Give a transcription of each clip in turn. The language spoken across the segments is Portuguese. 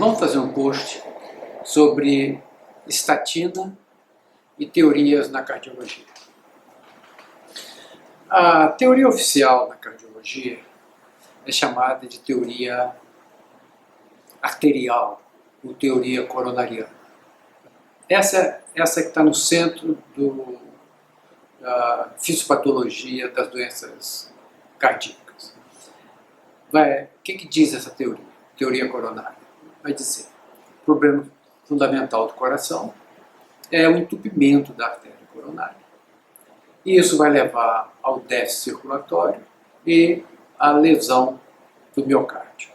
Vamos fazer um post sobre estatina e teorias na cardiologia. A teoria oficial na cardiologia é chamada de teoria arterial, ou teoria coronariana. Essa que está no centro da fisiopatologia das doenças cardíacas. O que diz essa teoria? Teoria coronária. Vai dizer, o problema fundamental do coração é o entupimento da artéria coronária. E isso vai levar ao déficit circulatório e à lesão do miocárdio.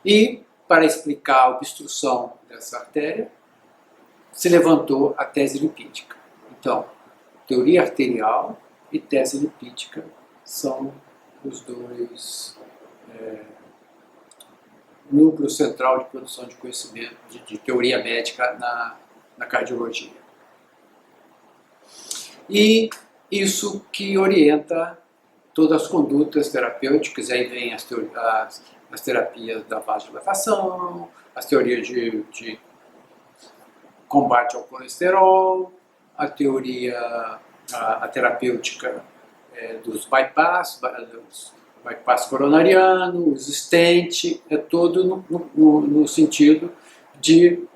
E, para explicar a obstrução dessa artéria, se levantou a tese lipídica. Então, teoria arterial e tese lipídica são os dois núcleos central de produção de conhecimento, de teoria médica na cardiologia. E isso que orienta todas as condutas terapêuticas, aí vem as terapias da vasodilatação, as teorias de combate ao colesterol, a terapêutica dos bypass coronariano, os stent, é todo no sentido de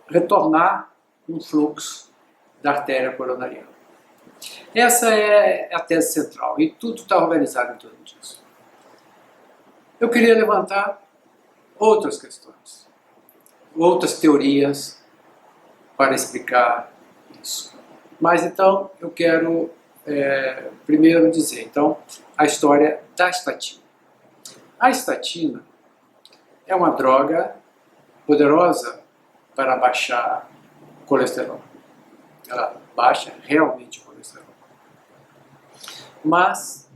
retornar um fluxo da artéria coronariana. Essa é a tese central e tudo está organizado em torno disso. Eu queria levantar outras questões, outras teorias para explicar isso. Mas então eu quero primeiro dizer então, a história da estatina. A estatina é uma droga poderosa para baixar o colesterol. Ela baixa realmente o colesterol. Mas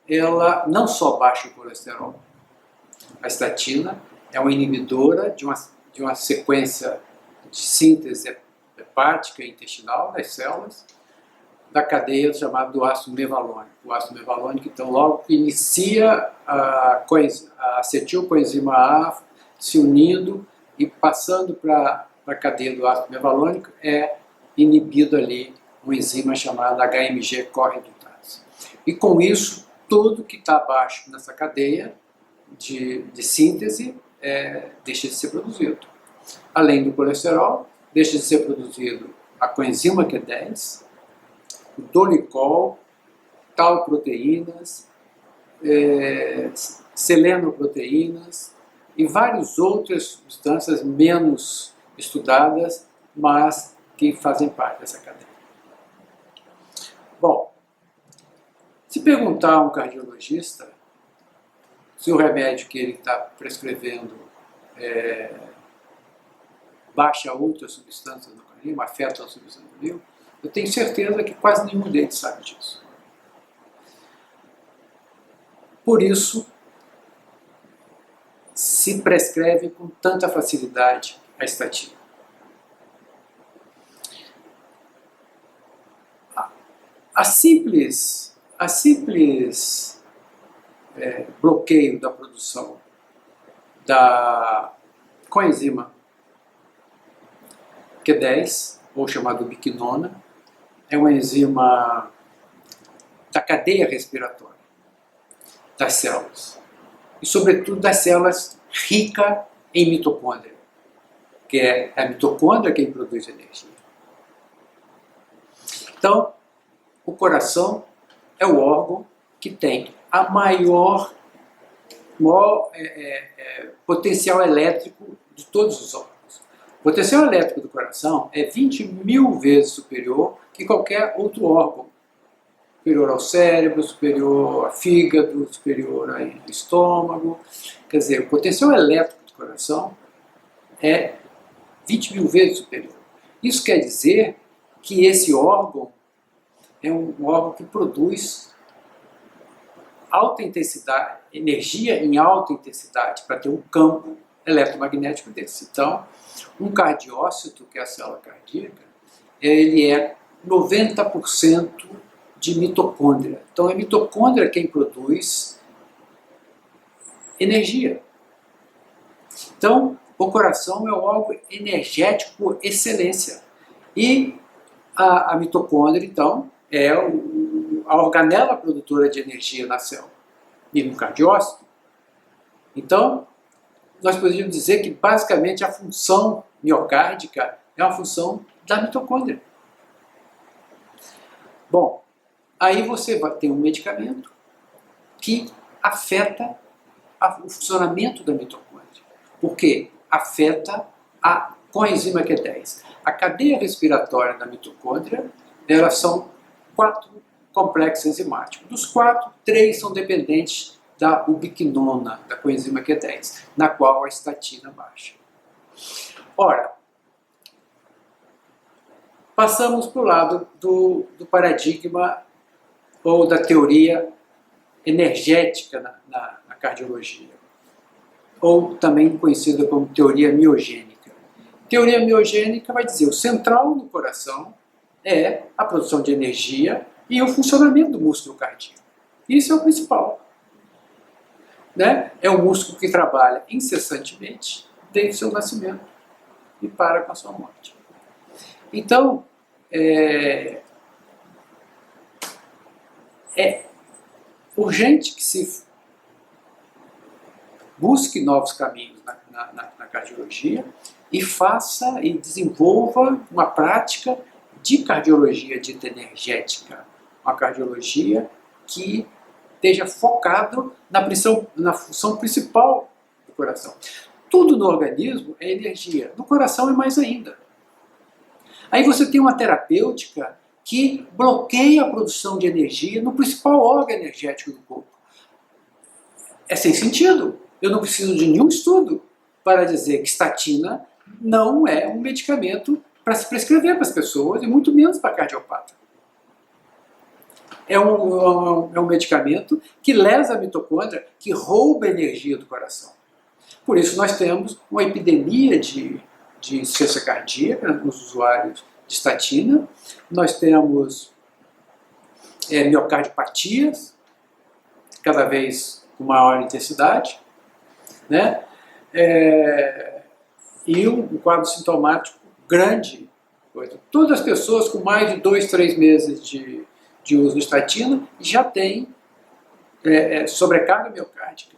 ela não só baixa o colesterol. A estatina é uma inibidora de uma sequência de síntese hepática e intestinal das células da cadeia chamada do ácido mevalônico. O ácido mevalônico, então, logo que inicia a acetilcoenzima A se unindo e passando para a cadeia do ácido mevalônico, é inibido ali uma enzima chamada HMG corredutase. E com isso, tudo que está abaixo nessa cadeia de síntese deixa de ser produzido. Além do colesterol, deixa de ser produzido a coenzima Q10, o dolicol, tauproteínas, selenoproteínas e várias outras substâncias menos estudadas, mas que fazem parte dessa cadeia. Bom, se perguntar a um cardiologista se o remédio que ele está prescrevendo baixa outras substâncias no organismo, afeta as substâncias no organismo, eu tenho certeza que quase nenhum deles sabe disso. Por isso, se prescreve com tanta facilidade a estatina. A simples bloqueio da produção da coenzima Q10, ou chamado biquinona, é uma enzima da cadeia respiratória das células, e sobretudo das células ricas em mitocôndria, que é a mitocôndria quem produz energia. Então, o coração é o órgão que tem a maior potencial elétrico de todos os órgãos. O potencial elétrico do coração é 20.000 vezes superior que qualquer outro órgão. Superior ao cérebro, superior ao fígado, superior ao estômago. Quer dizer, o potencial elétrico do coração é 20.000 vezes superior. Isso quer dizer que esse órgão é um órgão que produz alta intensidade, energia em alta intensidade para ter um campo eletromagnético desse. Então, um cardiócito, que é a célula cardíaca, ele é 90% de mitocôndria. Então, é mitocôndria quem produz energia. Então, o coração é um órgão energético por excelência. E a mitocôndria, então, é a organela produtora de energia na célula e no cardiócito. Então, nós poderíamos dizer que, basicamente, a função miocárdica é uma função da mitocôndria. Bom, aí você vai ter um medicamento que afeta o funcionamento da mitocôndria. Porque afeta a coenzima Q10. A cadeia respiratória da mitocôndria, elas são 4 complexos enzimáticos. Dos 4, 3 são dependentes da ubiquinona, da coenzima Q10, na qual a estatina baixa. Ora, passamos para o lado do paradigma ou da teoria energética na cardiologia, ou também conhecida como teoria miogênica. Teoria miogênica vai dizer o central no coração é a produção de energia e o funcionamento do músculo cardíaco. Isso é o principal. Né? É um músculo que trabalha incessantemente desde o seu nascimento e para com a sua morte. Então, é urgente que se busque novos caminhos na cardiologia e faça e desenvolva uma prática de cardiologia dita energética, uma cardiologia que esteja focado na função principal do coração. Tudo no organismo é energia, no coração é mais ainda. Aí você tem uma terapêutica que bloqueia a produção de energia no principal órgão energético do corpo. É sem sentido. Eu não preciso de nenhum estudo para dizer que estatina não é um medicamento para se prescrever para as pessoas e muito menos para cardiopata. É um medicamento que lesa a mitocôndria, que rouba a energia do coração. Por isso nós temos uma epidemia de insuficiência cardíaca nos usuários de estatina, nós temos miocardiopatias, cada vez com maior intensidade, né? E um quadro sintomático grande. Todas as pessoas com mais de 2, 3 meses de uso de estatina já têm sobrecarga miocárdica.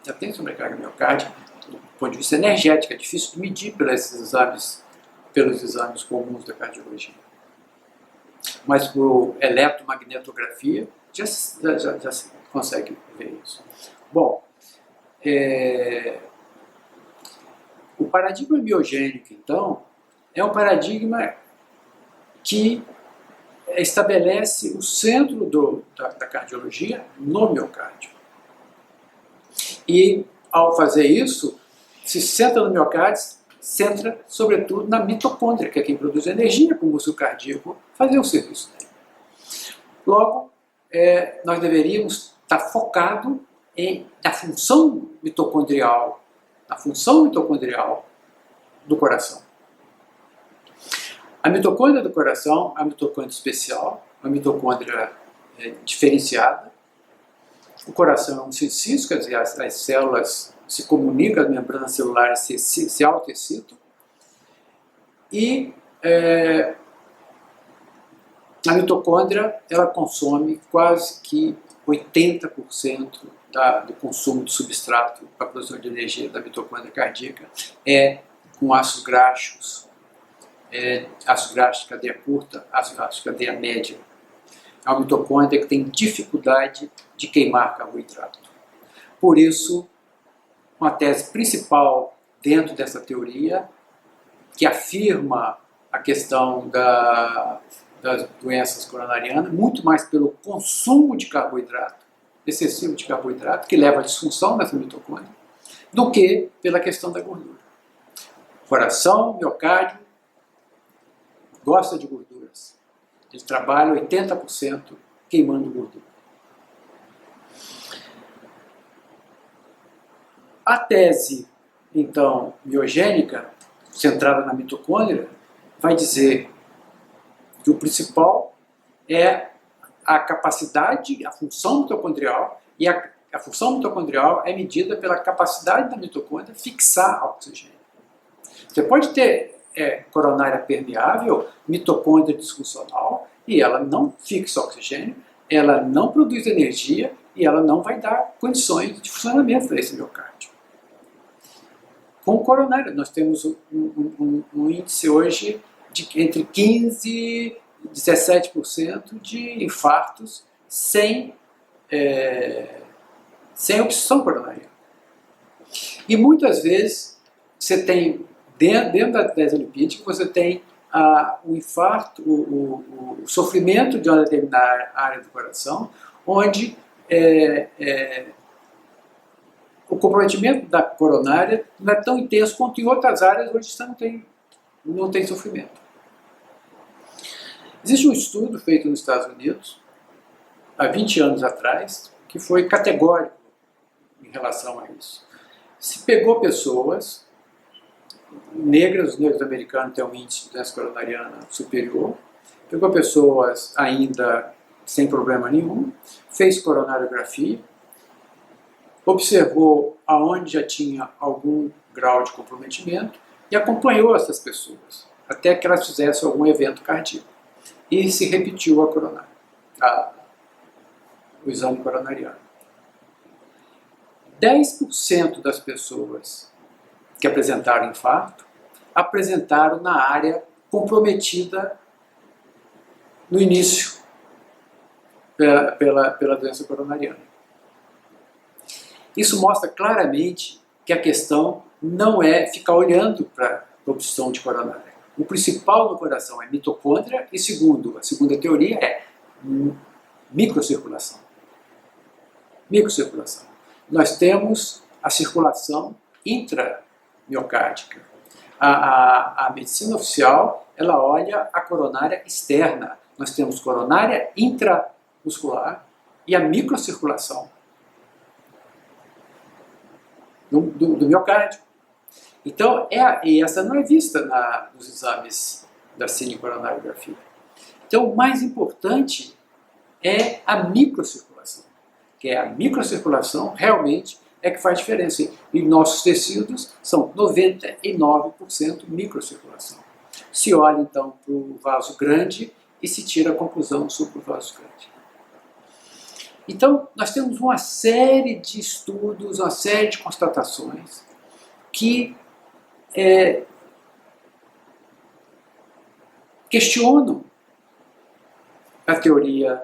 Já tem sobrecarga miocárdica do ponto de vista energético, é difícil de medir pelos exames comuns da cardiologia. Mas por eletromagnetografia já se consegue ver isso. Bom, o paradigma miogênico, então, é um paradigma que estabelece o centro da cardiologia no miocárdio. E, ao fazer isso, se centra no miocárdio, centra, sobretudo, na mitocôndria, que é quem produz energia para o músculo cardíaco fazer o serviço dele. Logo, nós deveríamos estar focados na função mitocondrial, do coração. A mitocôndria do coração é a mitocôndria especial, uma mitocôndria diferenciada. O coração é um cisco, quer dizer, as células se comunicam, as membranas celulares se autoexcitam. E a mitocôndria, ela consome quase que 80% do consumo de substrato para a produção de energia da mitocôndria cardíaca com ácidos graxos, ácidos graxos de cadeia curta, ácidos graxos de cadeia média. É uma mitocôndria que tem dificuldade de queimar carboidrato. Por isso, uma tese principal dentro dessa teoria, que afirma a questão das doenças coronarianas, muito mais pelo consumo de carboidrato, excessivo de carboidrato, que leva à disfunção dessa mitocôndria, do que pela questão da gordura. Coração, miocárdio, gosta de gorduras. Ele trabalha 80% queimando gordura. A tese, então, miogênica, centrada na mitocôndria, vai dizer que o principal é a capacidade, a função mitocondrial, e a função mitocondrial é medida pela capacidade da mitocôndria fixar oxigênio. Você pode ter coronária permeável, mitocôndria disfuncional, e ela não fixa oxigênio, ela não produz energia e ela não vai dar condições de funcionamento para esse miocárdio. Com o coronário, nós temos um índice hoje de entre 15% e 17% de infartos sem obstrução coronariana. E muitas vezes você tem, dentro da tese lipídica, você tem o infarto, o sofrimento de uma determinada área do coração, onde o comprometimento da coronária não é tão intenso quanto em outras áreas onde você não tem sofrimento. Existe um estudo feito nos Estados Unidos, há 20 anos atrás, que foi categórico em relação a isso. Se pegou pessoas negras, os negros americanos têm um índice de doença coronariana superior, pegou pessoas ainda sem problema nenhum, fez coronariografia, observou aonde já tinha algum grau de comprometimento e acompanhou essas pessoas até que elas fizessem algum evento cardíaco. E se repetiu a coronária, o exame coronariano. 10% das pessoas que apresentaram infarto apresentaram na área comprometida no início pela doença coronariana. Isso mostra claramente que a questão não é ficar olhando para a obstrução de coronária. O principal no coração é mitocôndria e a segunda teoria é microcirculação. Microcirculação. Nós temos a circulação intramiocárdica. A medicina oficial, ela olha a coronária externa. Nós temos coronária intramuscular e a microcirculação do miocárdio. Então, e essa não é vista nos exames da cinecoronariografia. Então, o mais importante é a microcirculação, que é a microcirculação realmente é que faz diferença. E nossos tecidos são 99% microcirculação. Se olha, então, para o vaso grande e se tira a conclusão sobre o vaso grande. Então, nós temos uma série de estudos, uma série de constatações que questionam a teoria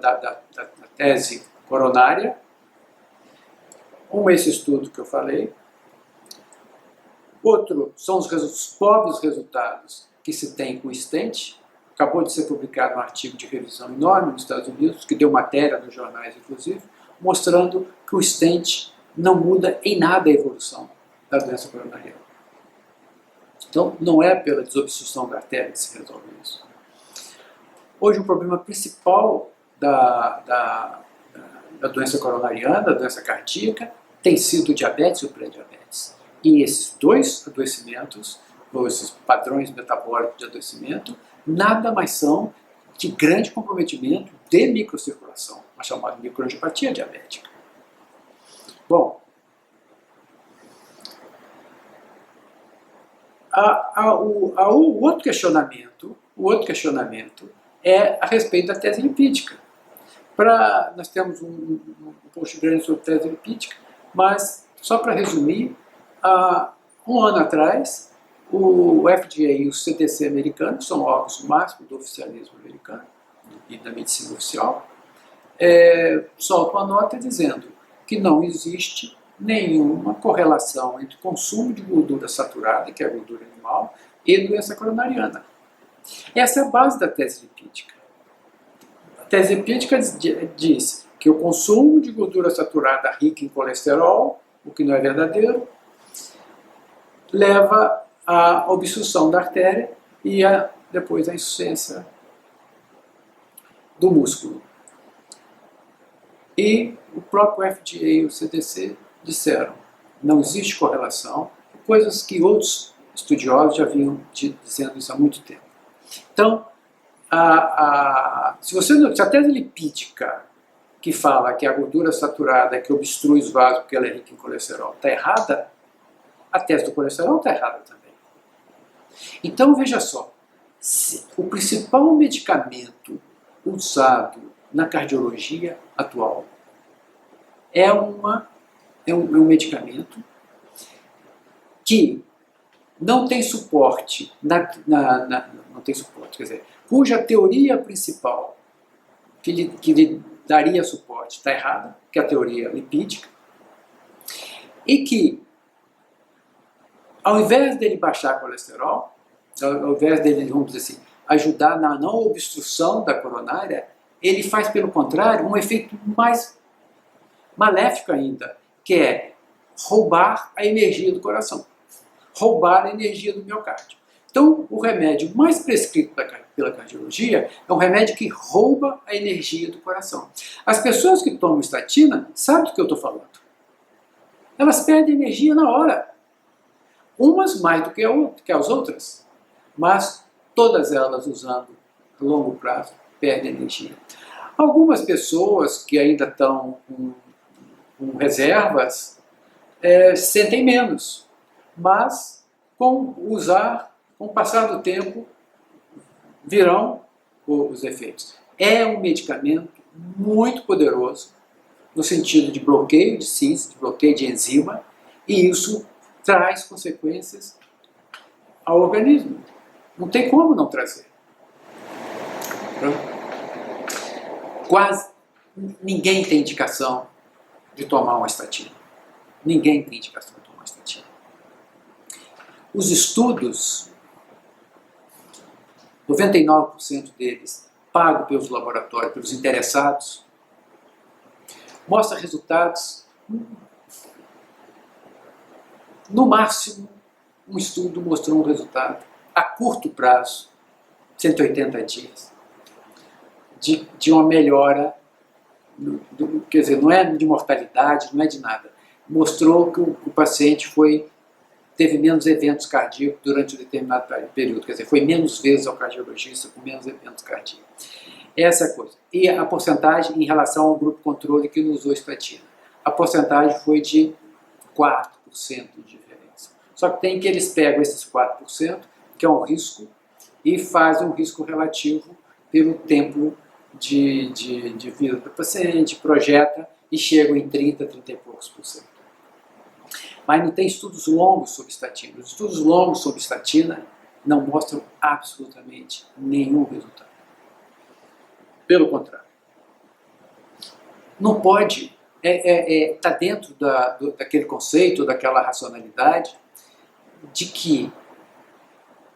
da tese coronária, como esse estudo que eu falei. Outro são os pobres resultados que se tem com o stent. Acabou de ser publicado um artigo de revisão enorme nos Estados Unidos, que deu matéria nos jornais, inclusive, mostrando que o stent não muda em nada a evolução da doença coronariana. Então, não é pela desobstrução da artéria que se resolve isso. Hoje, o problema principal da doença coronariana, da doença cardíaca, tem sido o diabetes e o pré-diabetes. E esses dois adoecimentos, ou esses padrões metabólicos de adoecimento, nada mais são que grande comprometimento de microcirculação, a chamada microangiopatia diabética. Bom, o outro questionamento é a respeito da tese lipídica. Nós temos um post grande sobre tese lipídica, mas só para resumir, há um ano atrás, o FDA e o CDC americano, que são órgãos máximos do oficialismo americano e da medicina oficial, soltam uma nota dizendo que não existe nenhuma correlação entre consumo de gordura saturada, que é a gordura animal, e doença coronariana. Essa é a base da tese lipídica. A tese lipídica diz que o consumo de gordura saturada rica em colesterol, o que não é verdadeiro, leva à obstrução da artéria e depois à insuficiência do músculo. E o próprio FDA e o CDC disseram, não existe correlação, coisas que outros estudiosos já vinham dizendo isso há muito tempo. Então, se a tese lipídica que fala que a gordura saturada é que obstrui os vasos porque ela é rica em colesterol está errada, a tese do colesterol está errada também. Então, veja só, o principal medicamento usado na cardiologia atual é um medicamento que não tem suporte, não tem suporte, quer dizer, cuja teoria principal que lhe daria suporte está errada, que é a teoria lipídica, e que, ao invés dele baixar colesterol, ao invés dele, vamos dizer assim, ajudar na não obstrução da coronária, ele faz, pelo contrário, um efeito mais maléfico ainda, que é roubar a energia do coração, roubar a energia do miocárdio. Então, o remédio mais prescrito pela cardiologia é um remédio que rouba a energia do coração. As pessoas que tomam estatina sabem do que eu estou falando. Elas perdem energia na hora. Umas mais do que as outras, mas todas elas, usando a longo prazo, perdem energia. Algumas pessoas que ainda estão com reservas sentem menos, mas com o passar do tempo, virão os efeitos. É um medicamento muito poderoso, no sentido de bloqueio de síntese, de bloqueio de enzima, e isso traz consequências ao organismo. Não tem como não trazer. Quase ninguém tem indicação de tomar uma estatina. Ninguém tem indicação de tomar uma estatina. Os estudos, 99% deles, pagos pelos laboratórios, pelos interessados, mostram resultados, no máximo, um estudo mostrou um resultado a curto prazo, 180 dias, de uma melhora, quer dizer, não é de mortalidade, não é de nada. Mostrou que o paciente teve menos eventos cardíacos durante um determinado período, quer dizer, foi menos vezes ao cardiologista com menos eventos cardíacos. Essa é a coisa. E a porcentagem em relação ao grupo controle que não usou estatina. A porcentagem foi de 4% de diferença. Só que tem que eles pegam esses 4%, que é um risco, e fazem um risco relativo pelo tempo de vida do paciente, projeta e chegam em 30 e poucos por cento. Mas não tem estudos longos sobre estatina. Os estudos longos sobre estatina não mostram absolutamente nenhum resultado. Pelo contrário. Não pode, está dentro daquele conceito, daquela racionalidade, de que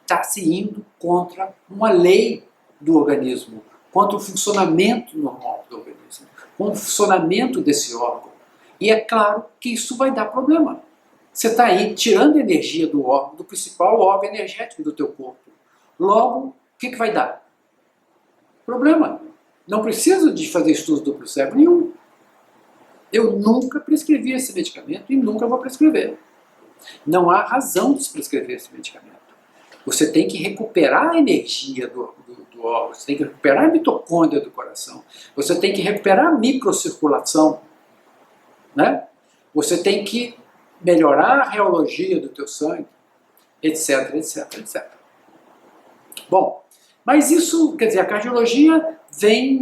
está se indo contra uma lei do organismo, contra o funcionamento normal do organismo, contra o funcionamento desse órgão. E é claro que isso vai dar problema. Você está aí tirando energia do órgão, do principal órgão energético do teu corpo. Logo, o que vai dar? Problema. Não preciso de fazer estudos duplo cego nenhum. Eu nunca prescrevi esse medicamento e nunca vou prescrever. Não há razão de se prescrever esse medicamento. Você tem que recuperar a energia do órgão, você tem que recuperar a mitocôndria do coração, você tem que recuperar a microcirculação, né? Você tem que melhorar a reologia do teu sangue, etc, etc, etc. Bom, mas isso, quer dizer, a cardiologia vem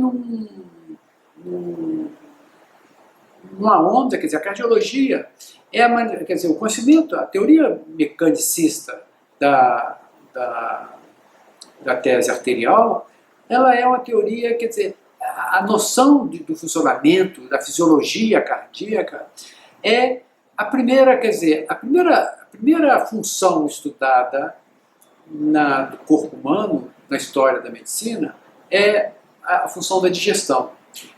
numa onda, quer dizer, a cardiologia quer dizer, o conhecimento, a teoria mecanicista da tese arterial, ela é uma teoria, quer dizer, a noção do funcionamento, da fisiologia cardíaca é a primeira, quer dizer, a primeira função estudada do corpo humano, na história da medicina, é a função da digestão.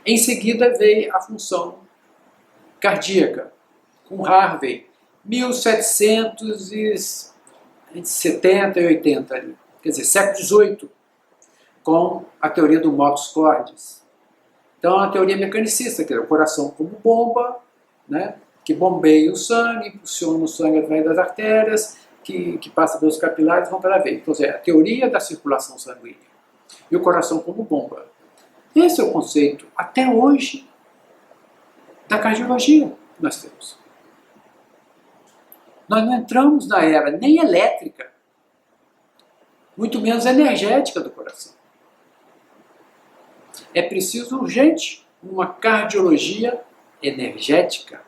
Em seguida veio a função cardíaca, com Harvey, 1770 e 80 ali. Quer dizer, século XVIII, com a teoria do motus cordis. Então, é uma teoria mecanicista, quer dizer, o coração como bomba, né, que bombeia o sangue, impulsiona o sangue através das artérias, que passa pelos capilares vão pela veia. Então, é a teoria da circulação sanguínea. E o coração como bomba. Esse é o conceito, até hoje, da cardiologia que nós temos. Nós não entramos na era nem elétrica, muito menos energética do coração. É preciso urgente uma cardiologia energética,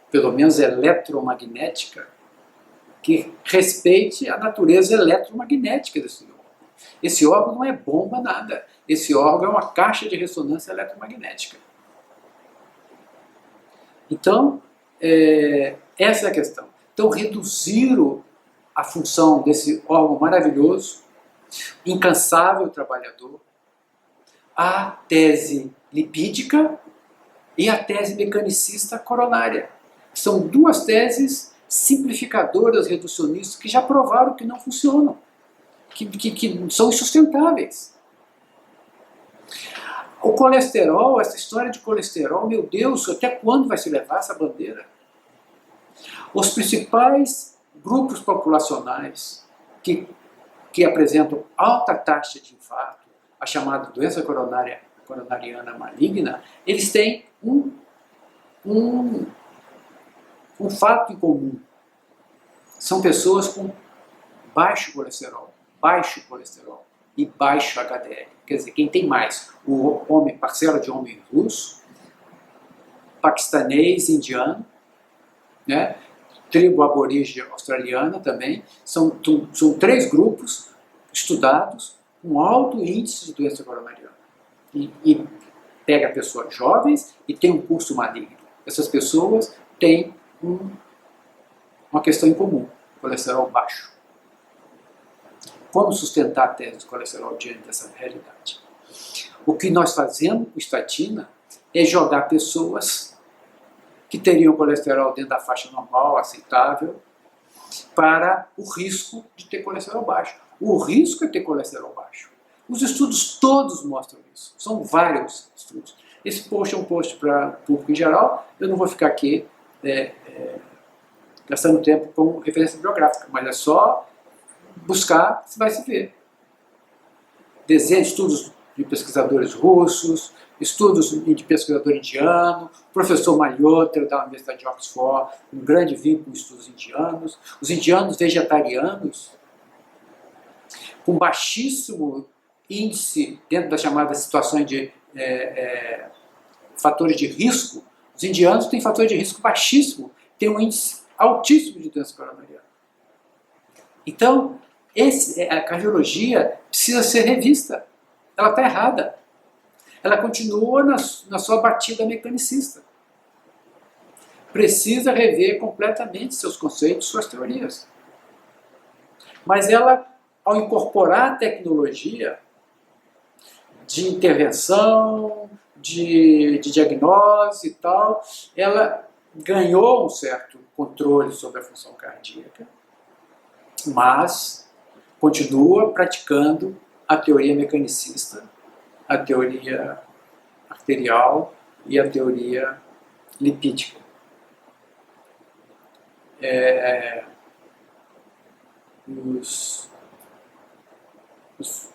pelo menos eletromagnética, que respeite a natureza eletromagnética desse órgão. Esse órgão não é bomba nada. Esse órgão é uma caixa de ressonância eletromagnética. Então, essa é a questão. Então, reduzir a função desse órgão maravilhoso, incansável trabalhador, à tese lipídica e à tese mecanicista coronária. São duas teses simplificadoras, reducionistas, que já provaram que não funcionam, que são insustentáveis. O colesterol, essa história de colesterol, meu Deus, até quando vai se levar essa bandeira? Os principais grupos populacionais que apresentam alta taxa de infarto, a chamada doença coronariana maligna, eles têm um fato em comum. São pessoas com baixo colesterol e baixo HDL. Quer dizer, quem tem mais? Parcela de homem russo, paquistanês, indiano, né? Tribo aborígene australiana também. São três grupos estudados com alto índice de doença coronariana. E pega pessoas jovens e tem um curso maligno. Essas pessoas têm uma questão em comum: colesterol baixo. Como sustentar a tese do colesterol diante dessa realidade? O que nós fazemos com estatina é jogar pessoas que teriam colesterol dentro da faixa normal, aceitável, para o risco de ter colesterol baixo. O risco é ter colesterol baixo. Os estudos todos mostram isso. São vários estudos. Esse post é um post para o público em geral. Eu não vou ficar aqui gastando tempo com referência bibliográfica, mas é só buscar, você vai se ver. Dezenas de estudos de pesquisadores russos, estudos de pesquisador indiano, o professor Malhotra da Universidade de Oxford, um grande vínculo com estudos indianos, os indianos vegetarianos, com baixíssimo índice dentro das chamadas situações de fatores de risco. Os indianos têm fatores de risco baixíssimo, têm um índice altíssimo de doença coronariana. Então, a cardiologia precisa ser revista. Ela está errada. Ela continua na sua batida mecanicista. Precisa rever completamente seus conceitos, suas teorias. Mas ela, ao incorporar a tecnologia de intervenção, de diagnose e tal, ela ganhou um certo controle sobre a função cardíaca, mas continua praticando a teoria mecanicista, a teoria arterial e a teoria lipídica.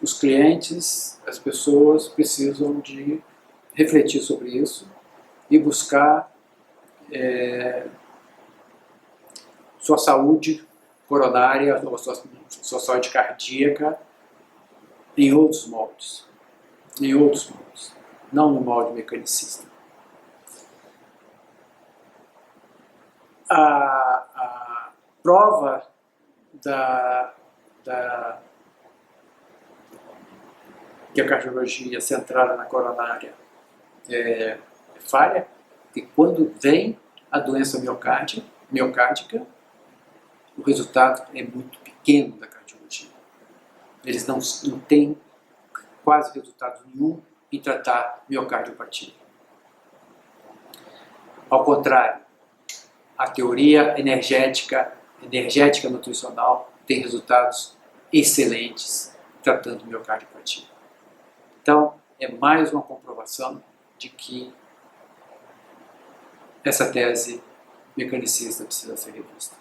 Os clientes, as pessoas precisam de refletir sobre isso e buscar sua saúde coronária, sua saúde cardíaca em outros moldes, não no molde mecanicista. A prova que a cardiologia centrada na coronária é falha, que quando vem a doença miocárdica, o resultado é muito pequeno da cardiologia. Eles não têm quase resultado nenhum em tratar miocardiopatia. Ao contrário, a teoria energética nutricional tem resultados excelentes tratando miocardiopatia. Então, é mais uma comprovação de que essa tese mecanicista precisa ser revista.